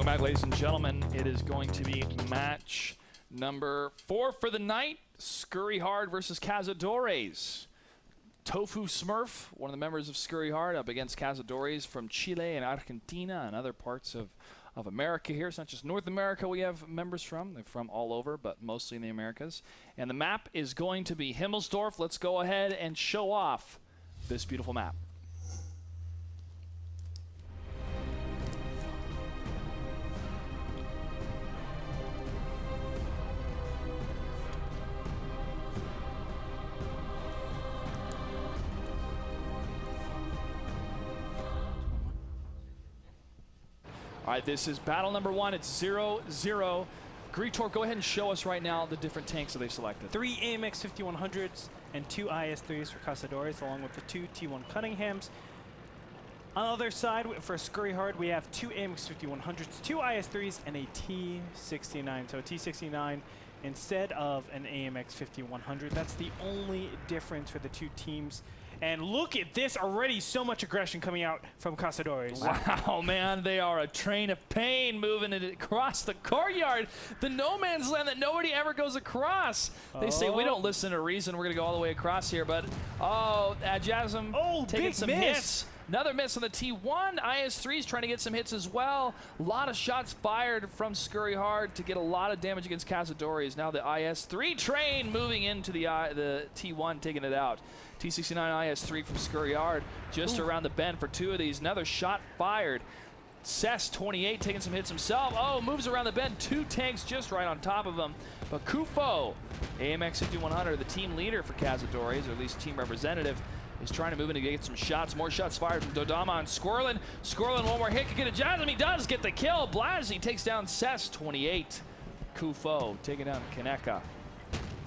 Welcome back, ladies and gentlemen. It is going to be match number 4 for the night. Scurry Hard versus Cazadores. Tofu Smurf, one of the members of Scurry Hard, up against Cazadores from Chile and Argentina and other parts of America here. It's not just North America we have members from. They're from all over, but mostly in the Americas. And the map is going to be Himmelsdorf. Let's go ahead and show off this beautiful map. All right, this is battle number 1. It's 0-0. Greetor, go ahead and show us right now the different tanks that they've selected. 3 AMX 5100s and 2 IS-3s for Cazadores, along with the 2 T1 Cunninghams. On the other side, for Scurry Hard, we have 2 AMX 5100s, 2 IS-3s, and a T69. So a T69 instead of an AMX 5100. That's the only difference for the two teams. And look at this already, so much aggression coming out from Cazadores. Wow, man, they are a train of pain moving it across the courtyard. The no man's land that nobody ever goes across. They say, we don't listen to reason, we're going to go all the way across here. But, Adjasm taking some hits. Another miss on the T1. IS-3's trying to get some hits as well. A lot of shots fired from Scurry Hard to get a lot of damage against Cazadores. Now the IS-3 train moving into the T1, taking it out. T69 IS-3 from Scurry Hard just around the bend for 2 of these. Another shot fired. Cess 28 taking some hits himself. Oh, moves around the bend. 2 tanks just right on top of him. But Kufo, AMX 5100, the team leader for Cazadores, or at least team representative, is trying to move in to get some shots. More shots fired from Dodama on Squirlin. Squirlin, one more hit, could get a Jasmine. He does get the kill. Blasi takes down Cess 28. Kufo taking down Kaneka.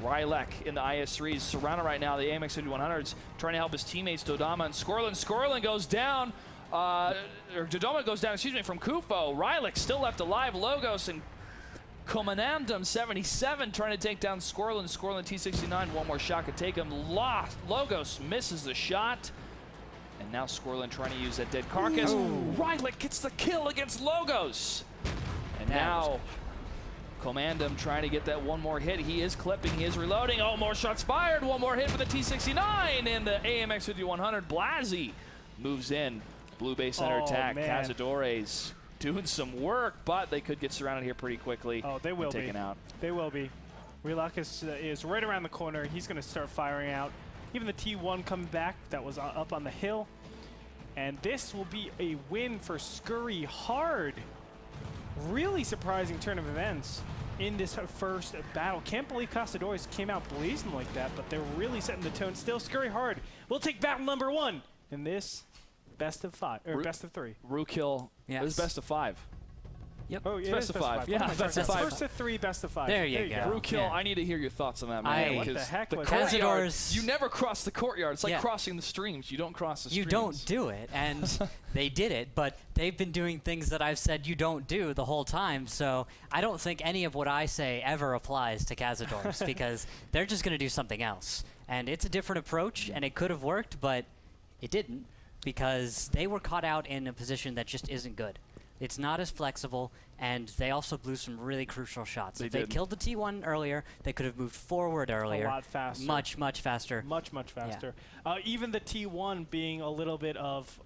Rylek in the IS-3s, surrounded right now. The AMX 5100s trying to help his teammates Dodama and Squirlin. Squirlin goes down, or Dodama goes down, excuse me, from Kufo. Rylek still left alive. Logos and Commandum 77 trying to take down Squirlin. Squirlin T69, one more shot could take him. Logos misses the shot. And now Squirlin trying to use that dead carcass. Rylek gets the kill against Logos. And now Commandum trying to get that one more hit. He is clipping, he is reloading. Oh, more shots fired. One more hit for the T69 and the AMX 5100. Blasi moves in. Blue base under attack. Man. Cazadores doing some work, but they could get surrounded here pretty quickly. Oh, they will be. Taken out. They will be. Rylek is right around the corner. He's going to start firing out. Even the T1 coming back that was up on the hill. And this will be a win for Scurry Hard. Really surprising turn of events in this first battle. Can't believe Cazadores came out blazing like that, but they're really setting the tone. Still, Scurry Hard will take battle number 1 in this best of 5 or best of 3. Rookhill. Yes. It was best of 5. Yep. Oh, yeah, best of 5. Yeah, best of 5. First of 3, best of 5. There you go. Rookhill, yeah. I need to hear your thoughts on that, man. What the heck was Cazadores, you never cross the courtyard. It's like crossing the streams. You don't cross the streams. You don't do it, and they did it, but they've been doing things that I've said you don't do the whole time, so I don't think any of what I say ever applies to Cazadores because they're just going to do something else. And it's a different approach, and it could have worked, but it didn't because they were caught out in a position that just isn't good. It's not as flexible, and they also blew some really crucial shots. If they killed the T1 earlier, they could have moved forward earlier. A lot faster. Much, much faster. Much, much faster. Yeah. Even the T1 being a little bit of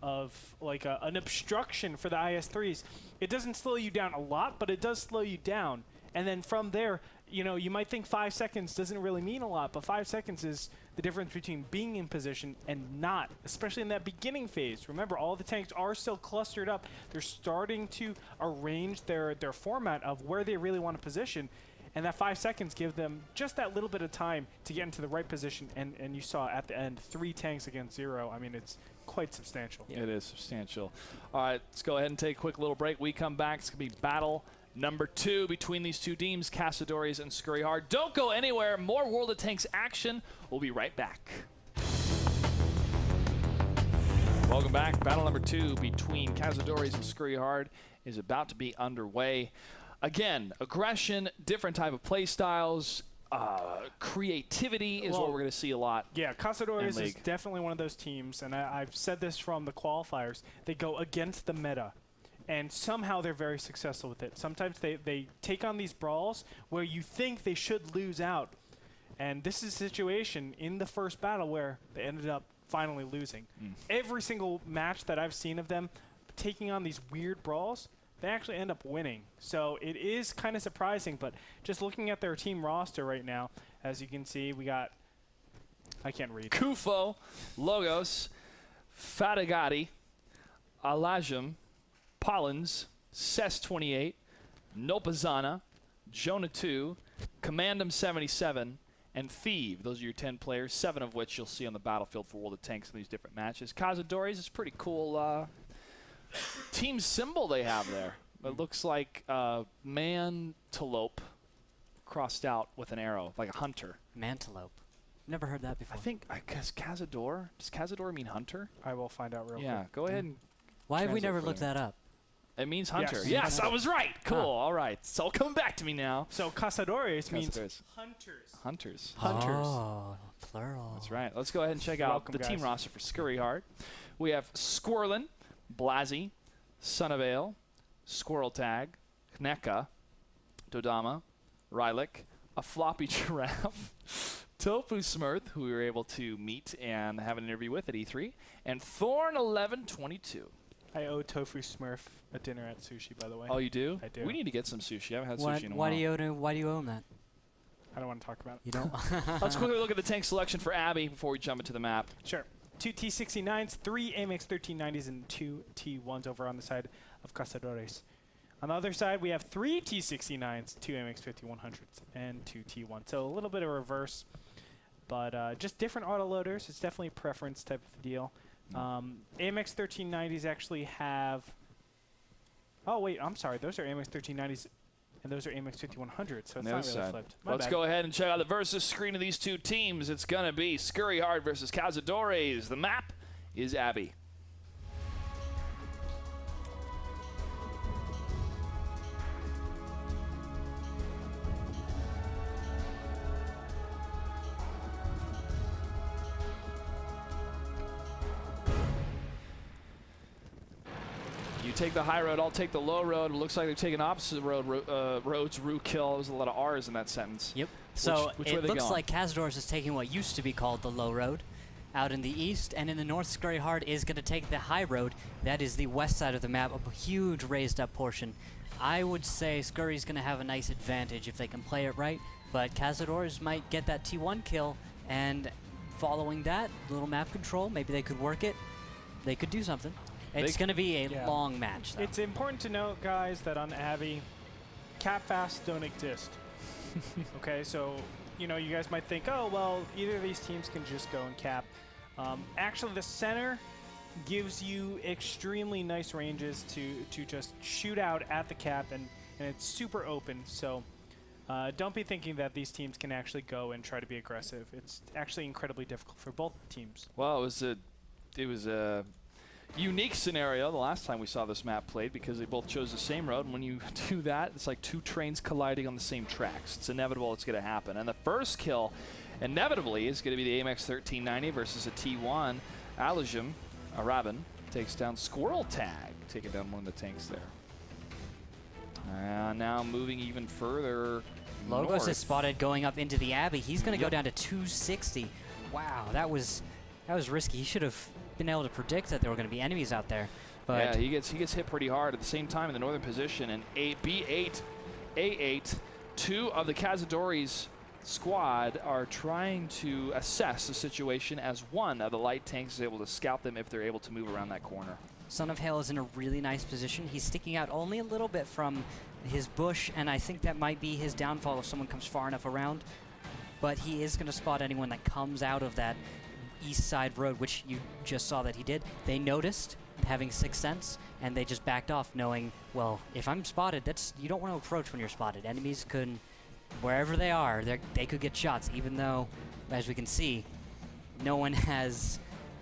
like an obstruction for the IS-3s. It doesn't slow you down a lot, but it does slow you down. And then from there, you know, you might think 5 seconds doesn't really mean a lot, but 5 seconds is the difference between being in position and not, especially in that beginning phase. Remember, all the tanks are still clustered up. They're starting to arrange their format of where they really want to position, and that 5 seconds give them just that little bit of time to get into the right position, and you saw at the end 3 tanks against 0. I mean, it's quite substantial. Yeah. It is substantial. All right, let's go ahead and take a quick little break. We come back. It's going to be battle number 2 between these two teams, Cazadores and Scurry Hard. Don't go anywhere. More World of Tanks action. We'll be right back. Welcome back. Battle number 2 between Cazadores and Scurry Hard is about to be underway. Again, aggression, different type of play styles, creativity is what we're going to see a lot. Yeah, Cazadores is definitely one of those teams, and I've said this from the qualifiers. They go against the meta. and somehow they're very successful with it. Sometimes they take on these brawls where you think they should lose out. And this is a situation in the first battle where they ended up finally losing. Every single match that I've seen of them taking on these weird brawls, they actually end up winning. So it is kind of surprising, but just looking at their team roster right now, as you can see, we got, I can't read. Kufo, Logos, Fatigati, Alajum, Pollins, Cess28, Nopazana, Jonah 2, Commandum 77, and Thieve. Those are your 10 players, 7 of which you'll see on the battlefield for World of Tanks in these different matches. Cazadores is pretty cool team symbol they have there. It looks like mantelope crossed out with an arrow, like a hunter. Mantelope. Never heard that before. I guess Cazador. Does Cazador mean hunter? I will find out real quick. Yeah, go ahead and Why have we translate never for looked me. that up? It means hunter. Yes. Yes, I was right. Cool. Huh. All right. It's all coming back to me now. So Cazadores means Cazadores. hunters. Hunters. Hunters. Oh, plural. That's right. Let's go ahead and check You're out welcome, the team guys. roster for Scurry Hard. We have Squirlin, Blasi, Son of Ale, Squirrel Tag, Kneka, Dodama, Rylick, a floppy giraffe, Tofu Smurth, who we were able to meet and have an interview with at E3, and Thorn 1122. I owe Tofu Smurf a dinner at sushi, by the way. Oh, you do? I do. We need to get some sushi. I haven't had sushi in a Why while. do you own that? I don't want to talk about it. You don't? Let's quickly look at the tank selection for Abby before we jump into the map. Sure. 2 T69s, 3 AMX 1390s, and 2 T1s over on the side of Cazadores. On the other side, we have 3 T69s, 2 AMX 5100s, and 2 T1s. So a little bit of reverse, but just different autoloaders. It's definitely a preference type of deal. AMX 1390s actually have... Oh, wait, I'm sorry. Those are AMX 1390s, and those are AMX 5100s, so it's not really flipped. My Let's bad. go ahead and check out the versus screen of these two teams. It's going to be Scurry Hard versus Cazadores. The map is Abby. You take the high road, I'll take the low road. It looks like they're taking opposite roads. Rue kill. There's a lot of R's in that sentence. Yep. So which way it they looks going? like Cazadores is taking what used to be called the low road out in the east, and in the north, Scurry Hard is going to take the high road. That is the west side of the map, a huge raised up portion. I would say Scurry's going to have a nice advantage if they can play it right, but Cazadores might get that T1 kill, and following that, little map control, maybe they could work it. They could do something. It's going to be a long match, though. It's important to note, guys, that on Abby, cap fasts don't exist. Okay, so, you know, you guys might think, oh, well, either of these teams can just go and cap. Actually, the center gives you extremely nice ranges to just shoot out at the cap, and it's super open. So don't be thinking that these teams can actually go and try to be aggressive. It's actually incredibly difficult for both teams. Well, it was a unique scenario the last time we saw this map played because they both chose the same road, and when you do that, it's like two trains colliding on the same tracks. It's inevitable it's going to happen. And the first kill, inevitably, is going to be the AMX 1390 versus a T1. Alajum, Araban, takes down Squirrel Tag, taking down one of the tanks there. Now moving even further Logos north. is spotted going up into the Abbey. He's going to go down to 260. Wow, that was risky. He should have been able to predict that there were going to be enemies out there. But yeah, he gets hit pretty hard at the same time in the northern position. And B8, 2 of the Cazadores squad are trying to assess the situation as one of the light tanks is able to scout them if they're able to move around that corner. Son of Hail is in a really nice position. He's sticking out only a little bit from his bush, and I think that might be his downfall if someone comes far enough around. But he is going to spot anyone that comes out of that east side road, which you just saw that he did. They noticed, having sixth sense, and they just backed off, knowing, well, if I'm spotted, you don't want to approach when you're spotted. Enemies could, wherever they are, they could get shots, even though, as we can see, no one has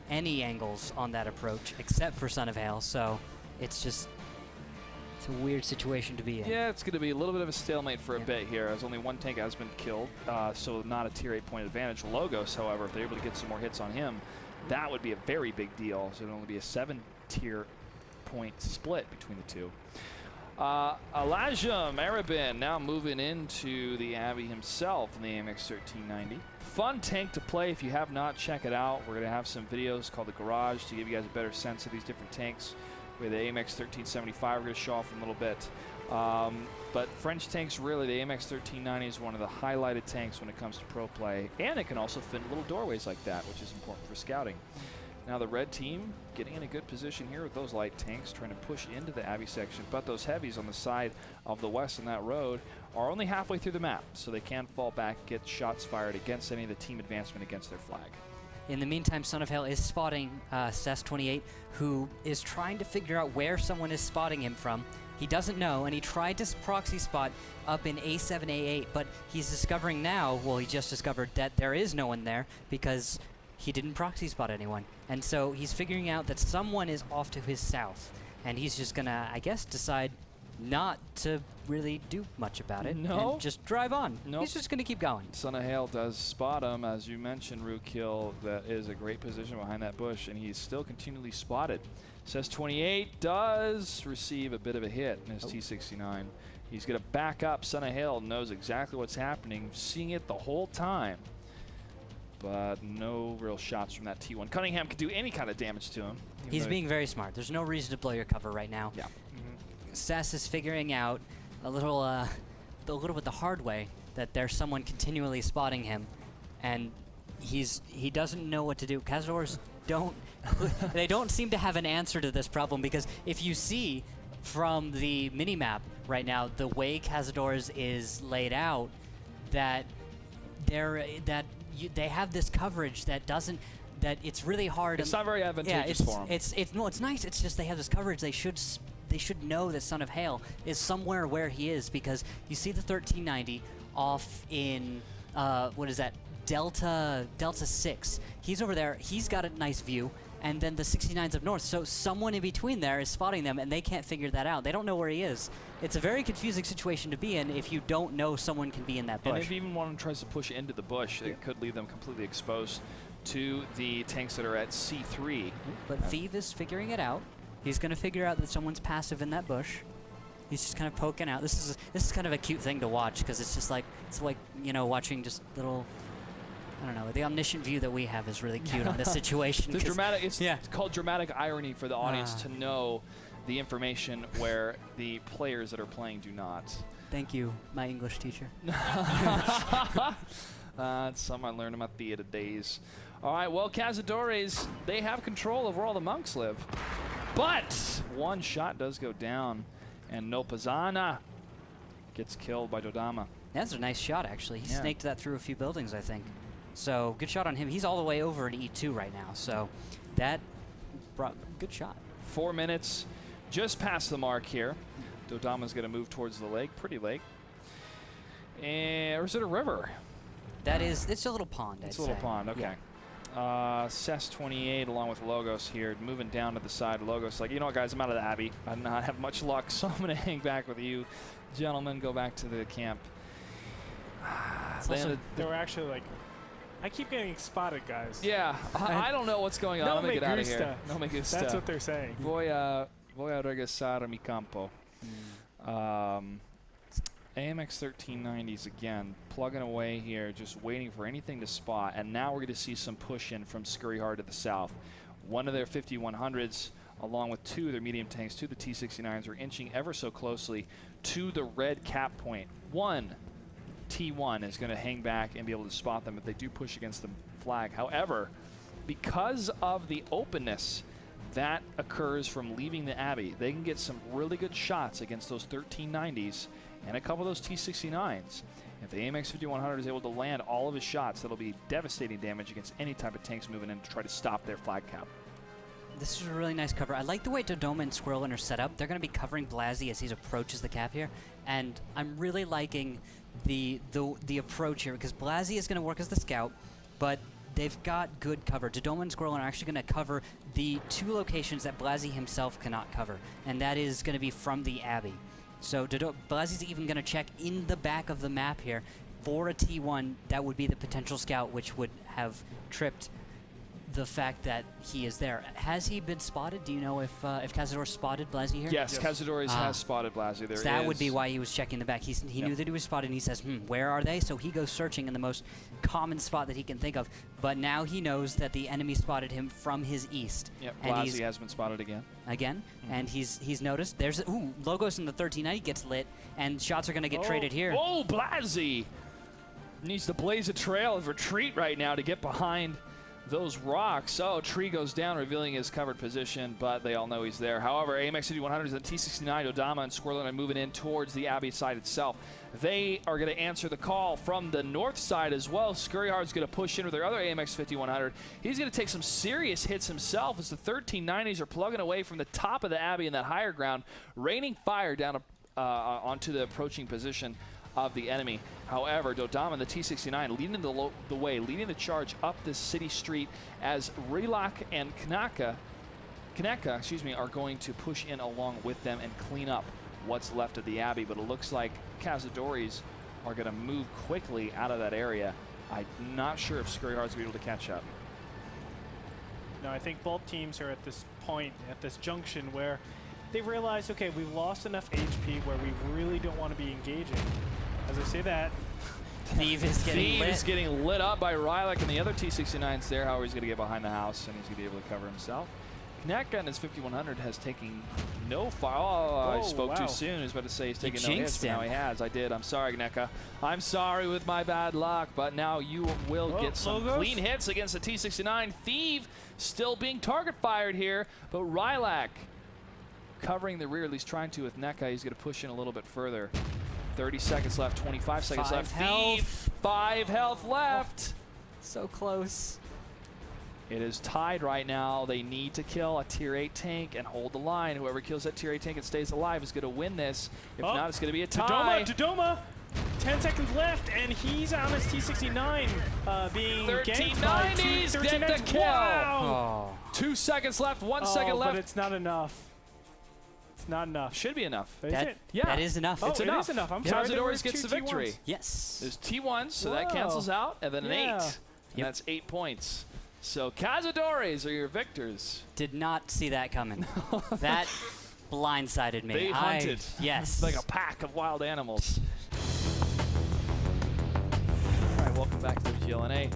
any angles on that approach except for Son of Hail, so it's a weird situation to be in. Yeah, it's going to be a little bit of a stalemate for a bit here, as only one tank has been killed, so not a tier 8 point advantage. Logos, however, if they're able to get some more hits on him, that would be a very big deal. So it'll only be a 7 tier point split between the two. Elijah Marabin now moving into the Abbey himself in the AMX 1390. Fun tank to play. If you have not, check it out. We're going to have some videos called The Garage to give you guys a better sense of these different tanks. With the AMX 1375, we're going to show off in a little bit. But French tanks, really, the AMX 1390 is one of the highlighted tanks when it comes to pro play. And it can also fit in little doorways like that, which is important for scouting. Now the red team getting in a good position here with those light tanks, trying to push into the Abbey section. But those heavies on the side of the west on that road are only halfway through the map, so they can fall back, get shots fired against any of the team advancement against their flag. In the meantime, Son of Hail is spotting Cess28, who is trying to figure out where someone is spotting him from. He doesn't know, and he tried to proxy spot up in A7, A8, but he's discovering now, well, he just discovered that there is no one there because he didn't proxy spot anyone. And so he's figuring out that someone is off to his south, and he's just gonna, I guess, decide not to really do much about it. No. And just drive on. Nope. He's just gonna keep going. Son of Hail does spot him, as you mentioned, Rookkill. That is a great position behind that bush, and he's still continually spotted. Says 28 does receive a bit of a hit in his T69. He's going to back up. Son of Hail knows exactly what's happening, seeing it the whole time. But no real shots from that T1. Cunningham could do any kind of damage to him. He's being very smart. There's no reason to blow your cover right now. Yeah. Cess is figuring out a little bit the hard way that there's someone continually spotting him, and he doesn't know what to do. Cazadores they don't seem to have an answer to this problem, because if you see from the mini-map right now the way Cazadores is laid out, that they have this coverage that it's really hard. It's not very advantageous for them. It's nice. It's just they have this coverage. They should know that Son of Hail is somewhere where he is, because you see the 1390 off in what is that? Delta 6. He's over there. He's got a nice view, and then the 69's up north. So someone in between there is spotting them, and they can't figure that out. They don't know where he is. It's a very confusing situation to be in if you don't know someone can be in that bush. And if even one tries to push into the bush, it could leave them completely exposed to the tanks that are at C3. But Thief is figuring it out. He's going to figure out that someone's passive in that bush. He's just kind of poking out. This is kind of a cute thing to watch, because it's like watching just little. I don't know. The omniscient view that we have is really cute on this situation. It's called dramatic irony for the audience to know the information where the players that are playing do not. Thank you, my English teacher. It's something I learned in my theater days. All right, well, Cazadores, they have control of where all the monks live. But one shot does go down, and Nopazana gets killed by Dodama. That's a nice shot, actually. He snaked that through a few buildings, I think. So good shot on him. He's all the way over in E2 right now. So that brought good shot. 4 minutes, just past the mark here. Dodama's going to move towards the lake, pretty lake. Or is it a river? It's a little pond, It's a little pond, okay. Yeah. Cess28 along with Logos here, moving down to the side. Logos like, you know what, guys, I'm out of the Abbey. I do not have much luck, so I'm going to hang back with you. Gentlemen, go back to the camp. They were actually like, I keep getting spotted, guys. Yeah, I don't know what's going on. No I'm going to get out of gusta. here. No me gusta. That's what they're saying. Voy a regresar a mi campo. AMX 1390s again, plugging away here, just waiting for anything to spot. And now we're going to see some push in from Scurry Hard to the south. One of their 5100s, along with two of their medium tanks, two of the T69s, are inching ever so closely to the red cap point. One T1 is going to hang back and be able to spot them if they do push against the flag. However, because of the openness that occurs from leaving the Abbey, they can get some really good shots against those 1390s and a couple of those T69s. If the AMX 5100 is able to land all of his shots, that'll be devastating damage against any type of tanks moving in to try to stop their flag cap. This is a really nice cover. I like the way Dodoma and Squirrelin are set up. They're going to be covering Blasi as he approaches the cap here, and I'm really liking the approach here, because Blasi is going to work as the scout, but they've got good cover. Dodoma and Squirrelin are actually going to cover the two locations that Blasi himself cannot cover, and that is going to be from the Abbey. So Blasi's even going to check in the back of the map here for a T1 that would be the potential scout, which would have tripped the fact that he is there. Has he been spotted? Do you know if Cazadores spotted Blasi here? Yes, Cazadores has spotted Blasi. So that would be why he was checking the back. He knew that he was spotted, and he says, where are they? So he goes searching in the most common spot that he can think of. But now he knows that the enemy spotted him from his east. Yep, Blasi has been spotted again. And he's noticed. There's Logos in the 1390 gets lit, and shots are going to get traded here. Oh, Blasi needs to blaze a trail of retreat right now to get behind those rocks. Oh, tree goes down, revealing his covered position, but they all know he's there. However, AMX 5100s and T69, Odama and Squirrel are moving in towards the Abbey side itself. They are going to answer the call from the north side as well. Scurry Hard's going to push in with their other AMX 5100. He's going to take some serious hits himself as the 1390s are plugging away from the top of the Abbey in that higher ground, raining fire down onto the approaching position of the enemy. However, Dodama and the T69 leading the way, leading the charge up this city street as Relak and Kaneka, are going to push in along with them and clean up what's left of the Abbey. But it looks like Cazadores are going to move quickly out of that area. I'm not sure if Scurry Hard's going to be able to catch up. No, I think both teams are at this point, at this junction where they've realized, okay, we've lost enough HP where we really don't want to be engaging. As I say that, Thief is getting lit up by Rylak and the other T69's there. However, he's going to get behind the house and he's going to be able to cover himself. Kaneka and his 5100 has taken no fire. Oh, I spoke too soon. I was about to say he's taking no hits, but now he has. I did. I'm sorry, Kaneka. I'm sorry with my bad luck, but now you will get some clean hits against the T69. Thief still being target fired here, but Rylak covering the rear, at least trying to with Neka. He's going to push in a little bit further. 30 seconds left, 25 seconds left. Thief, 5 health left. So close. It is tied right now. They need to kill a tier 8 tank and hold the line. Whoever kills that tier 8 tank and stays alive is going to win this. If not, it's going to be a tie. Dodoma, 10 seconds left, and he's on his T69 being ganked by 1390s. Get the kill. Wow. 2 seconds left, 1 second left. But it's not enough. It's not enough. Should be enough. Yeah. That is enough. It's enough. It is enough. I'm sorry. Cazadores gets the victory. Yes. There's T1s, so that cancels out, and then an 8. And that's 8 points. So Cazadores are your victors. Did not see that coming. That blindsided me. They hunted. Yes. Like a pack of wild animals. All right, welcome back to WGLNA.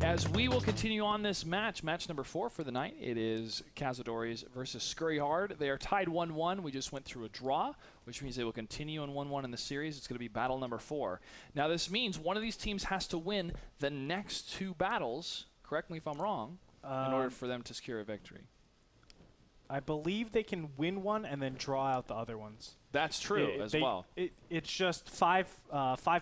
As we will continue on this match number 4 for the night, it is Cazadores versus Scurry Hard. They are tied 1-1. We just went through a draw, which means they will continue on 1-1 in the series. It's going to be battle number 4. Now, this means one of these teams has to win the next 2 battles, correct me if I'm wrong, in order for them to secure a victory. I believe they can win one and then draw out the other ones. That's true as well. It's just five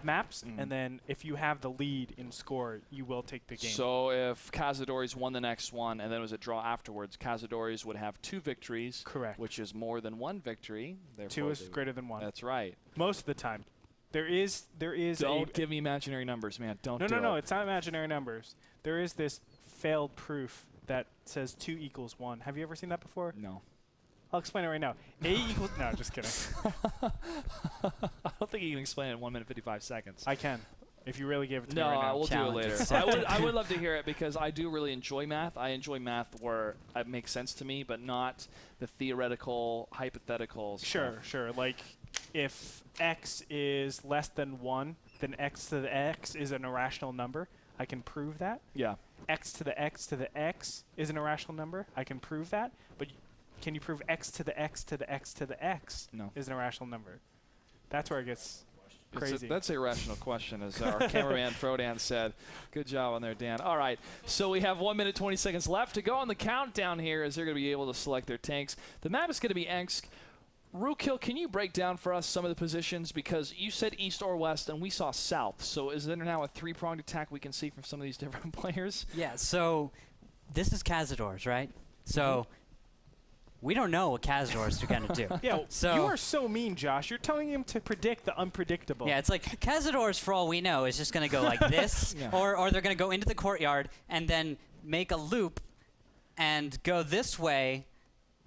maps, and then if you have the lead in score, you will take the game. So if Cazadores won the next one and then it was a draw afterwards, Cazadores would have 2 victories. Correct. Which is more than 1 victory. 2 is greater than 1. That's right. Most of the time. There is Don't give me imaginary numbers, man. Don't do it. No, it's not imaginary numbers. There is this failed proof that says 2 equals 1. Have you ever seen that before? No. I'll explain it right now. A equals... No, just kidding. I don't think you can explain it in 1 minute 55 seconds. I can, if you really give it to me right now. No, we'll do it later. I would love to hear it because I do really enjoy math. I enjoy math where it makes sense to me, but not the theoretical, hypothetical stuff. Sure. Like, if x is less than 1, then x to the x is an irrational number. I can prove that. Yeah. X to the x to the x is an irrational number. I can prove that. But can you prove x to the x to the x to the x is an irrational number? That's where it gets crazy. That's an irrational question, as our cameraman Frodan said. Good job on there, Dan. All right, so we have 1 minute 20 seconds left to go on the countdown here as they're going to be able to select their tanks. The map is going to be Engsk. Rookhill, can you break down for us some of the positions? Because you said east or west, and we saw south. So is there now a 3-pronged attack we can see from some of these different players? Yeah, so this is Cazadores, right? So we don't know what Cazadores are going to do. Yeah, so you are so mean, Josh. You're telling him to predict the unpredictable. Yeah, it's like Cazadores, for all we know, is just going to go like this, or they're going to go into the courtyard and then make a loop and go this way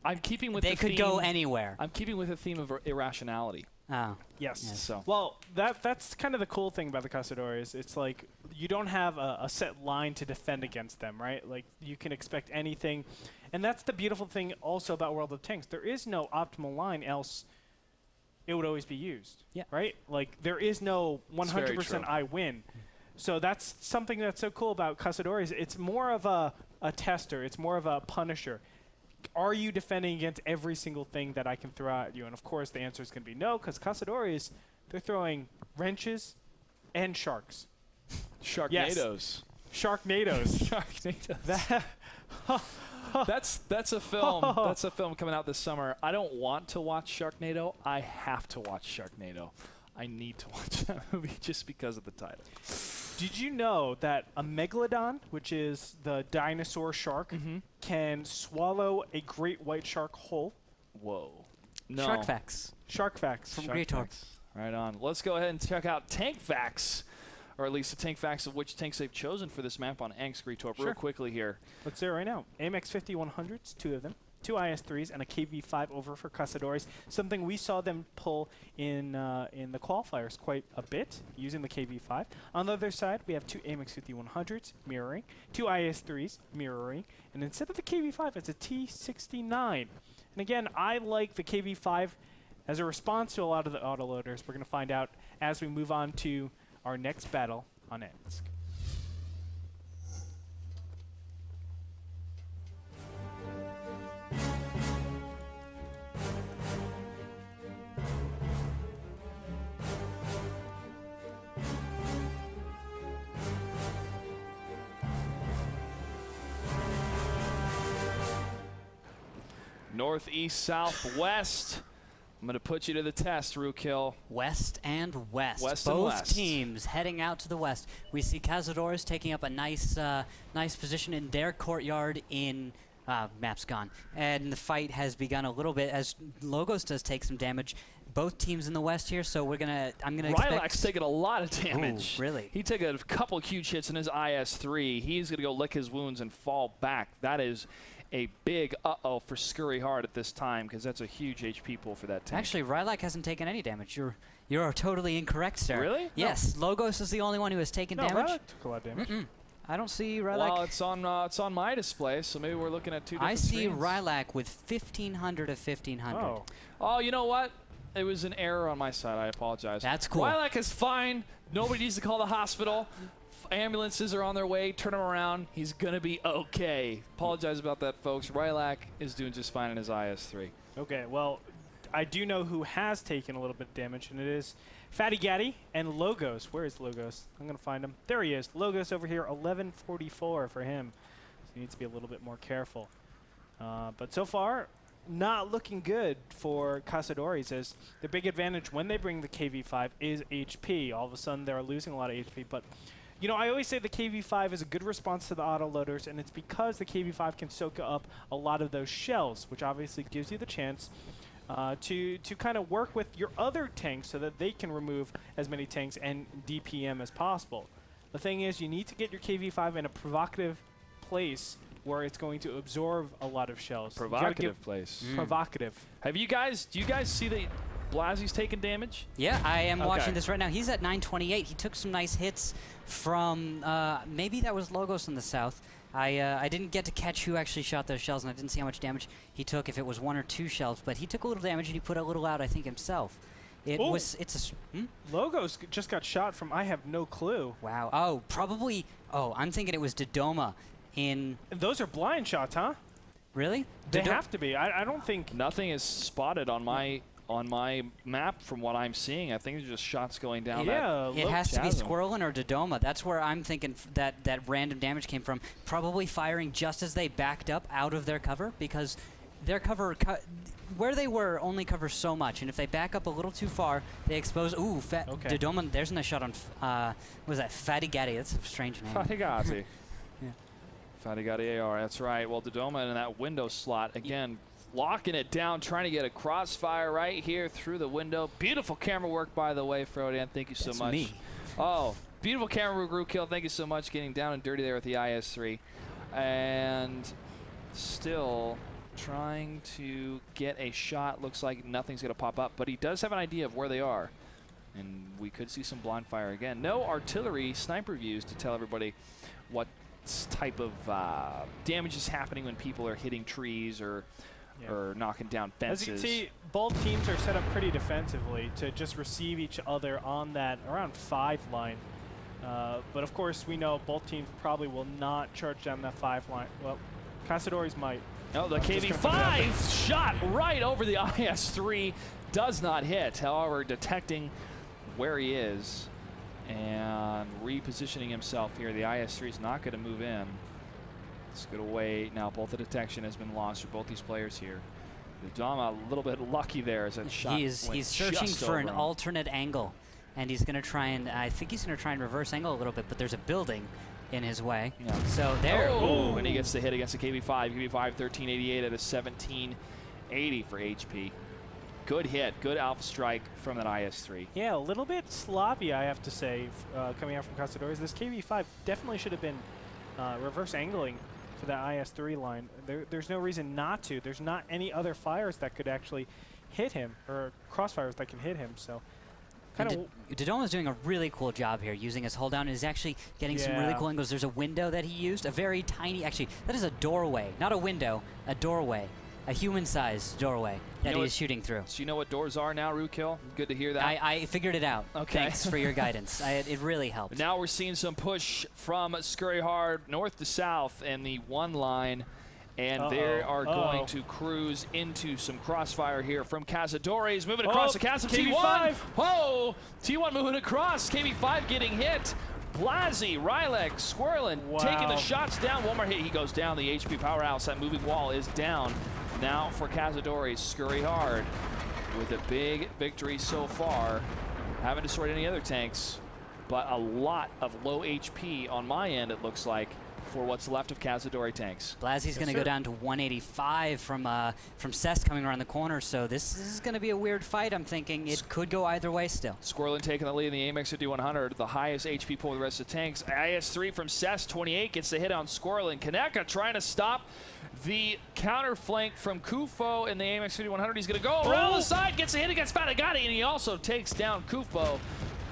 I'm keeping with They the could theme. go anywhere. I'm keeping with the theme of irrationality. Oh. Yes. So Well, that's kind of the cool thing about the Cazadores. It's like you don't have a set line to defend against them, right? Like you can expect anything. And that's the beautiful thing also about World of Tanks. There is no optimal line, else it would always be used. Yeah. Right? Like there is no 100% I win. So that's something that's so cool about Cazadores. It's more of a tester. It's more of a punisher. Are you defending against every single thing that I can throw at you? And of course, the answer is going to be no, because Cazadores, they're throwing wrenches and sharks. Sharknadoes. Yes. Sharknadoes. Sharknadoes. That's a film. That's a film coming out this summer. I don't want to watch Sharknado. I have to watch Sharknado. I need to watch that movie just because of the title. Did you know that a megalodon, which is the dinosaur shark, can swallow a great white shark whole? Whoa. No. Shark facts. Shark facts. From Great Talk. Right on. Let's go ahead and check out tank facts, or at least the tank facts of which tanks they've chosen for this map on Scurry Hard real quickly here. Let's do it right now. AMX 5100s, 2 of them. 2 IS-3s and a KV-5 over for Cazadores. Something we saw them pull in the qualifiers quite a bit, using the KV-5. On the other side, we have 2 AMX 5100s mirroring, 2 IS-3s mirroring, and instead of the KV-5, it's a T69. And again, I like the KV-5 as a response to a lot of the autoloaders. We're going to find out as we move on to our next battle on Ensk. Northeast, southwest. I'm going to put you to the test, Rookhill. West and west. West and Both west. teams heading out to the west. We see Cazadores taking up a nice position in their courtyard in map's gone. And the fight has begun a little bit as Logos does take some damage. Both teams in the west here, so I'm gonna Rylak's taking a lot of damage. Ooh, really? He took a couple huge hits in his IS-3. He's gonna go lick his wounds and fall back. That is a big uh-oh for Scurry Hard at this time, because that's a huge HP pool for that tank. Actually, Rylak hasn't taken any damage. You're totally incorrect, sir. Really? Yes, No. Logos is the only one who has taken damage. Rylak took a lot of damage. I don't see Rylak. Well, it's on my display, so maybe we're looking at two different I see screens. Rylak with 1,500 of 1,500. Oh, you know what? It was an error on my side. I apologize. That's cool. Rylak is fine. Nobody needs to call the hospital. Ambulances are on their way. Turn him around. He's going to be okay. Apologize about that, folks. Rylak is doing just fine in his IS-3. Okay, well, I do know who has taken a little bit of damage, and it is Fatty Gaddy and Logos. Where is Logos? I'm going to find him. There he is. Logos over here, 1144 for him. So he needs to be a little bit more careful. But so far, not looking good for Cazadores, as the big advantage when they bring the KV-5 is HP. All of a sudden, they're losing a lot of HP, but you know, I always say the KV-5 is a good response to the autoloaders, and it's because the KV-5 can soak up a lot of those shells, which obviously gives you the chance to kind of work with your other tanks so that they can remove as many tanks and DPM as possible. The thing is, you need to get your KV-5 in a provocative place where it's going to absorb a lot of shells. Provocative place. Provocative. Do you guys see the Blasi's taking damage? Yeah, I am watching this right now. He's at 928. He took some nice hits from, maybe that was Logos in the south. I didn't get to catch who actually shot those shells, and I didn't see how much damage he took, if it was 1 or 2 shells, but he took a little damage, and he put a little out, I think, himself. Logos just got shot from I have no clue. Wow. Oh, probably, I'm thinking it was Dodoma in... And those are blind shots, huh? Really? They have to be. I don't think... Nothing is spotted on my map from what I'm seeing. I think it's just shots going down. Yeah, it has to be chasm. Squirrelin or Dodoma. That's where I'm thinking that random damage came from. Probably firing just as they backed up out of their cover, because their cover, where they were, only covers so much. And if they back up a little too far, they expose. Ooh, Dodoma. There's no shot on. What was that? Fatty Gaddy. That's a strange name. Fatty Gaddy. Fatty Gaddy AR. That's right. Well, Dodoma in that window slot again. Locking it down, trying to get a crossfire right here through the window. Beautiful camera work, by the way, Frodan. Thank you so much. Me. Oh, beautiful camera work, Rookhill. Thank you so much. Getting down and dirty there with the IS-3. And still trying to get a shot. Looks like nothing's going to pop up, but he does have an idea of where they are. And we could see some blind fire again. No artillery sniper views to tell everybody what type of damage is happening when people are hitting trees or knocking down fences. As you can see, both teams are set up pretty defensively to just receive each other on that around 5 line. But of course, we know both teams probably will not charge down that 5 line. Well, Cazadores might. Oh, the KV-5 shot right over the IS-3 does not hit. However, detecting where he is and repositioning himself here, the IS-3 is not going to move in. It's going to wait. Now both the detection has been lost for both these players here. Dodoma a little bit lucky there as that shot He's searching for an alternate angle, and he's going to try and, I think he's going to try and reverse angle a little bit, but there's a building in his way. Yeah. So there. Oh, and he gets the hit against the KV-5. KV-5 1388 at a 1780 for HP. Good hit, good alpha strike from that IS-3. Yeah, a little bit sloppy, I have to say, coming out from Cazadores. This KV-5 definitely should have been reverse angling to that IS-3 line. There's no reason not to. There's not any other fires that could actually hit him, or crossfires that can hit him. So, Dodoma's doing a really cool job here, using his hold down. He's actually getting some really cool angles. There's a window that he used, a very tiny, actually, that is a doorway, not a window, a doorway. A human-sized doorway that he is shooting through. So you know what doors are now, Rookhill? Good to hear that. I figured it out. Okay. Thanks for your guidance. It really helped. Now we're seeing some push from Scurry Hard north to south and the 1 line. And they are going to cruise into some crossfire here from Cazadores. Moving across the chasm. T1. Whoa! T1 moving across. KV-5 getting hit. Blasi, Rylek, Squirrelin taking the shots down. One more hit. He goes down. The HP powerhouse. That moving wall is down. Now for Cazadores, Scurry Hard with a big victory so far. Haven't destroyed any other tanks, but a lot of low HP on my end, it looks like, for what's left of Cazadores tanks. Blasi's going to go down to 185 from Cess coming around the corner, so this is going to be a weird fight. I'm thinking it could go either way still. Squirrelin taking the lead in the AMX 5100, the highest HP pool of the rest of the tanks. IS-3 from Cess, 28, gets the hit on Squirrelin. Kaneka trying to stop the counter flank from Kufo in the AMX 5100. He's going to go around the side, gets a hit against Fatagati, and he also takes down Kufo.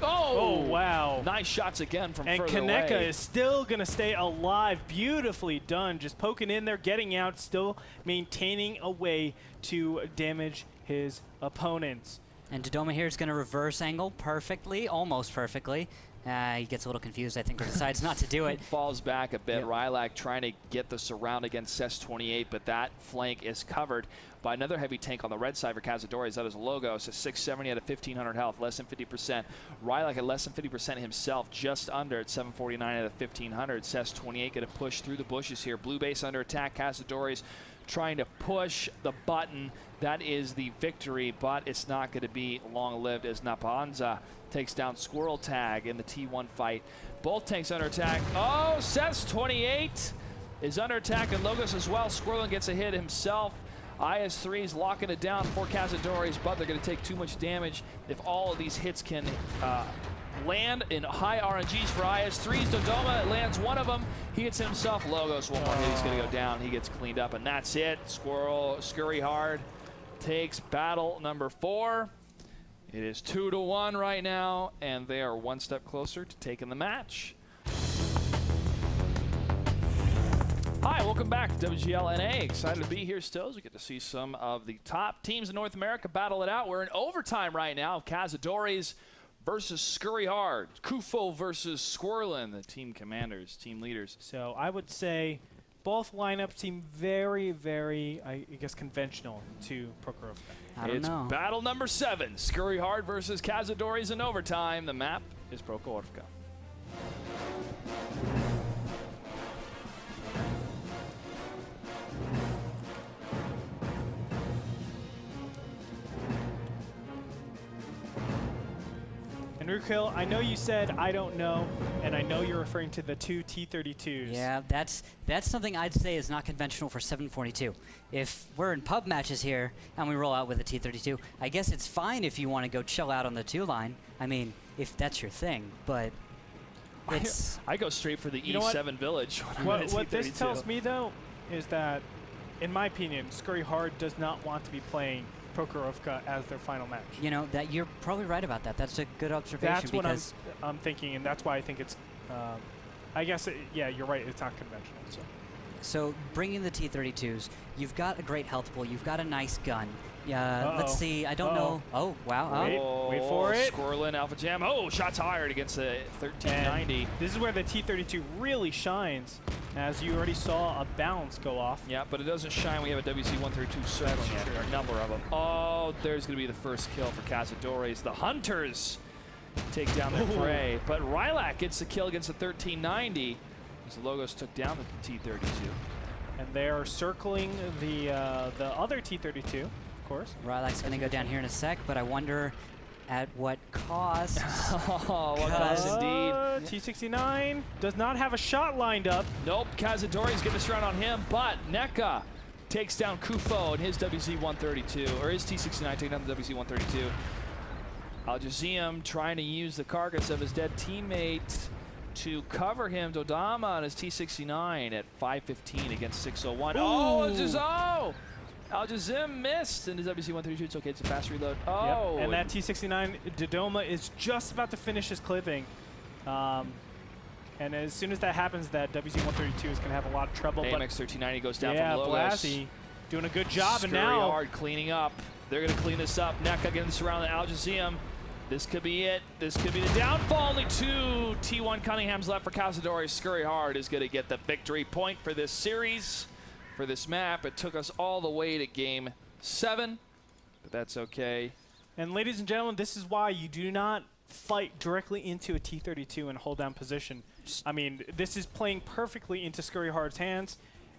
Oh, wow. Nice shots again from further away. And Kaneka is still going to stay alive. Beautifully done. Just poking in there, getting out, still maintaining a way to damage his opponents. And Dodoma here is going to reverse angle perfectly, almost perfectly. He gets a little confused, I think, or decides not to do it. Falls back a bit. Yep. Rylak trying to get the surround against Cess 28, but that flank is covered by another heavy tank on the red side for Cazadores. That is Logos, a 670 at a 1500 health, less than 50%. Rylak at less than 50% himself, just under at 749 at a 1500. Cess 28 going to push through the bushes here. Blue base under attack. Cazadores trying to push the button. That is the victory, but it's not going to be long-lived as Napanza takes down Squirrel Tag in the T1 fight. Both tanks under attack. Oh, Cess 28 is under attack, and Logos as well. Squirrelin gets a hit himself. IS-3 is locking it down for Cazadores, but they're going to take too much damage if all of these hits can land in high RNGs for IS-3s. Dodoma lands one of them. He hits himself. Logos, one more hit. He's going to go down. He gets cleaned up, and that's it. Scurry Hard takes battle number 4. It is 2-1 right now, and they are one step closer to taking the match. Hi, welcome back to WGLNA. Excited to be here still as we get to see some of the top teams in North America battle it out. We're in overtime right now. Cazadores versus Scurry Hard. Kufo versus Squirrelin, the team commanders, team leaders. So I would say both lineups seem very, very, I guess, conventional to Prokhorovka. It's battle number 7. Scurry Hard versus Cazadores in overtime. The map is Prokhorovka. And Rookhill, I know you said I don't know, and I know you're referring to the 2 T-32s. Yeah, that's something I'd say is not conventional for 742. If we're in pub matches here and we roll out with a T-32, I guess it's fine if you want to go chill out on the 2 line. I mean, if that's your thing, but it's... I go straight for the E7 Village. What this tells me, though, is that in my opinion, Scurry Hard does not want to be playing Prokhorovka as their final match. You know, that you're probably right about that. That's a good observation. That's what because I'm thinking, and that's why I think it's, I guess, yeah, you're right, it's not conventional. So bringing the T-32s, you've got a great health pool. You've got a nice gun. Let's see. I don't know. Oh, wow. Wait for it. Squirrelin, Alpha Jam. Oh, shots fired against the 1390. And this is where the T-32 really shines, as you already saw a bounce go off. Yeah, but it doesn't shine. We have a WC-132 circling it, a number of them. Oh, there's going to be the first kill for Cazadores. The Hunters take down their prey, but Rylak gets the kill against the 1390. The Logos took down the T-32. And they are circling the other T-32, of course. Rylak's going to go down here in a sec, but I wonder at what cost. Oh, what cost indeed. T-69 does not have a shot lined up. Nope, Cazadores getting this round on him, but NECA takes down Kufo and his WC-132, or his T-69 taking down the WC-132. Al-Jazim trying to use the carcass of his dead teammate to cover him. Dodama on his T-69 at 5:15 against 6:01. Ooh. Oh, Al-Jazim missed in his WC-132. It's okay, it's a fast reload. Oh, yep. And that T-69, Dodoma is just about to finish his clipping. And as soon as that happens, that WC-132 is going to have a lot of trouble. AMX 1390 goes down yeah, from Logos. Blassie doing a good job. Scurry And now Hard cleaning up. They're going to clean this up. NECA getting this around the Al-Jazim. This could be it. This could be the downfall. Only 2 T1 Cunninghams left for Cazadores. Scurry Hard is going to get the victory point for this series, for this map. It took us all the way to game 7, but that's okay. And ladies and gentlemen, this is why you do not fight directly into a T-32 and hold down position. I mean, this is playing perfectly into Scurry Hard's hands.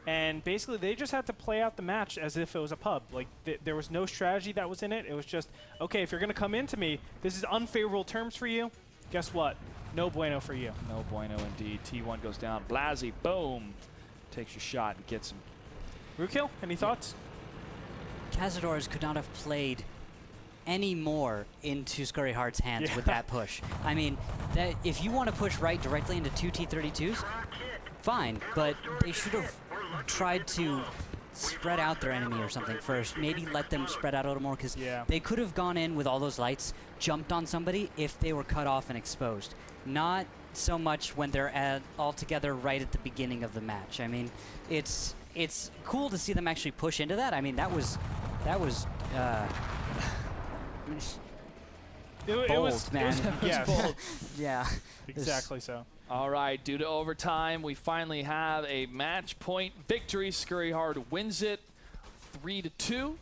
And basically, they just had to play out the match as if it was a pub. Like, there was no strategy that was in it. It was just, okay, if you're going to come into me, this is unfavorable terms for you. Guess what? No bueno for you. No bueno indeed. T1 goes down. Blassie, boom. Takes your shot and gets him. Rookhill, any thoughts? Cazadores could not have played any more into Scurry Hard's hands with that push. I mean, that if you want to push right directly into 2 T-32s, fine, but they should have tried to spread out their enemy or something first. Maybe let them spread out a little more, because they could have gone in with all those lights, jumped on somebody if they were cut off and exposed. Not so much when they're all together right at the beginning of the match. I mean, it's cool to see them actually push into that. I mean, that was bold, man. Yes. Bold. Yeah. Exactly so. All right, due to overtime, we finally have a match point victory. Scurry Hard wins it 3-2,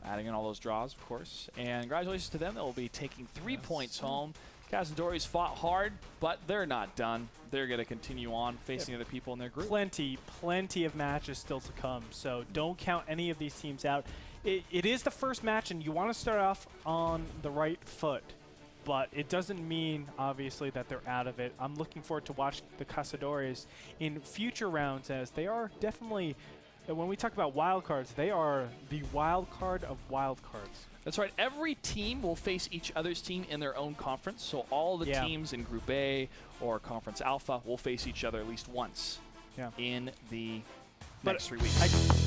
adding in all those draws, of course. And congratulations to them. They'll be taking 3 points home. Cazadores fought hard, but they're not done. They're going to continue on facing other people in their group. Plenty of matches still to come, so don't count any of these teams out. It is the first match, and you want to start off on the right foot. But it doesn't mean, obviously, that they're out of it. I'm looking forward to watch the Cazadores in future rounds, as they are definitely, when we talk about wild cards, they are the wild card of wild cards. That's right. Every team will face each other's team in their own conference. So all the teams in Group A or Conference Alpha will face each other at least once in the next 3 weeks.